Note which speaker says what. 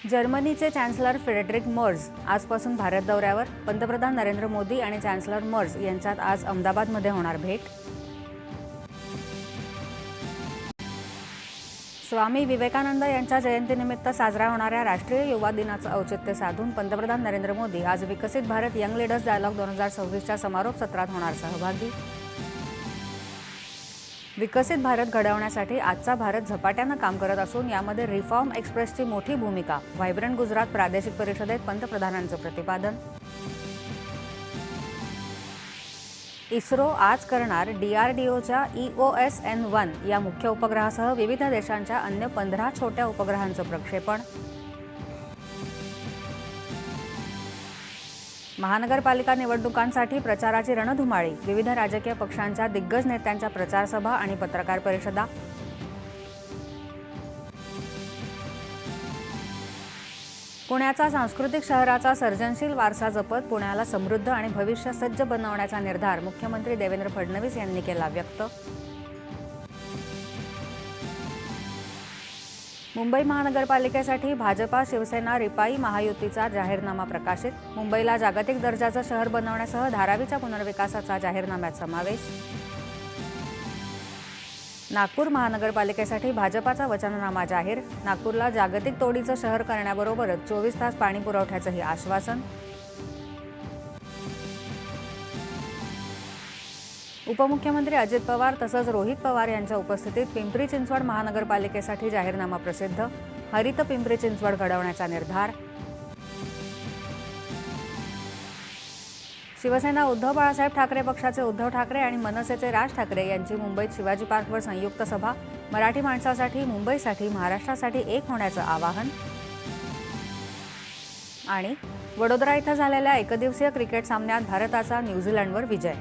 Speaker 1: जर्मनीचे chancellor Friedrich Merz आजपासून भारत दौऱ्यावर. पंतप्रधान नरेंद्र मोदी आणि चॅन्सलर मर्ज यांच्यात आज अहमदाबादमध्ये होणार भेट. स्वामी विवेकानंद यांच्या जयंतीनिमित्त साजरा होणाऱ्या राष्ट्रीय युवा दिनाचं औचित्य साधून पंतप्रधान नरेंद्र मोदी आज विकसित भारत यंग लीडर्स डायलॉग 2026च्या समारोप सत्रात होणार सहभागी. विकसित भारत घडवण्यासाठी आजचा भारत झपाट्यानं काम करत असून यामध्ये रिफॉर्म एक्सप्रेसची मोठी भूमिका. व्हायब्रंट गुजरात प्रादेशिक परिषदेत पंतप्रधानांचं प्रतिपादन. इस्रो आज करणार DRDOच्या EOSN-1 या मुख्य उपग्रहासह विविध देशांच्या अन्य 15 छोट्या उपग्रहांचं प्रक्षेपण. महानगरपालिका निवडणुकांसाठी प्रचाराची रणधुमाळी. विविध राजकीय पक्षांच्या दिग्गज नेत्यांच्या प्रचारसभा आणि पत्रकार परिषदा. पुण्याचा सांस्कृतिक शहराचा सर्जनशील वारसा जपत पुण्याला समृद्ध आणि भविष्य सज्ज बनवण्याचा निर्धार मुख्यमंत्री देवेंद्र फडणवीस यांनी केला व्यक्त. मुंबई महानगरपालिकेसाठी भाजपा शिवसेना रिपाई महायुतीचा जाहीरनामा प्रकाशित. मुंबईला जागतिक दर्जाचं शहर बनवण्यासह धारावीच्या पुनर्विकासाचा जाहीरनाम्यात समावेश. नागपूर महानगरपालिकेसाठी भाजपाचा वचननामा जाहीर. नागपूरला जागतिक तोडीचं शहर करण्याबरोबरच 24 तास पाणी पुरवठ्याचंही आश्वासन. उपमुख्यमंत्री अजित पवार तसंच रोहित पवार यांच्या उपस्थितीत पिंपरी चिंचवड महानगरपालिकेसाठी जाहीरनामा प्रसिद्ध. हरित पिंपरी चिंचवड घडवण्याचा निर्धार. शिवसेना उद्धव बाळासाहेब ठाकरे पक्षाचे उद्धव ठाकरे आणि मनसेचे राज ठाकरे यांची मुंबईत शिवाजी पार्कवर संयुक्त सभा. मराठी माणसासाठी, मुंबईसाठी, महाराष्ट्रासाठी एक होण्याचं आवाहन. आणि वडोदरा इथं झालेल्या एकदिवसीय क्रिकेट सामन्यात भारताचा न्यूझीलंडवर विजय.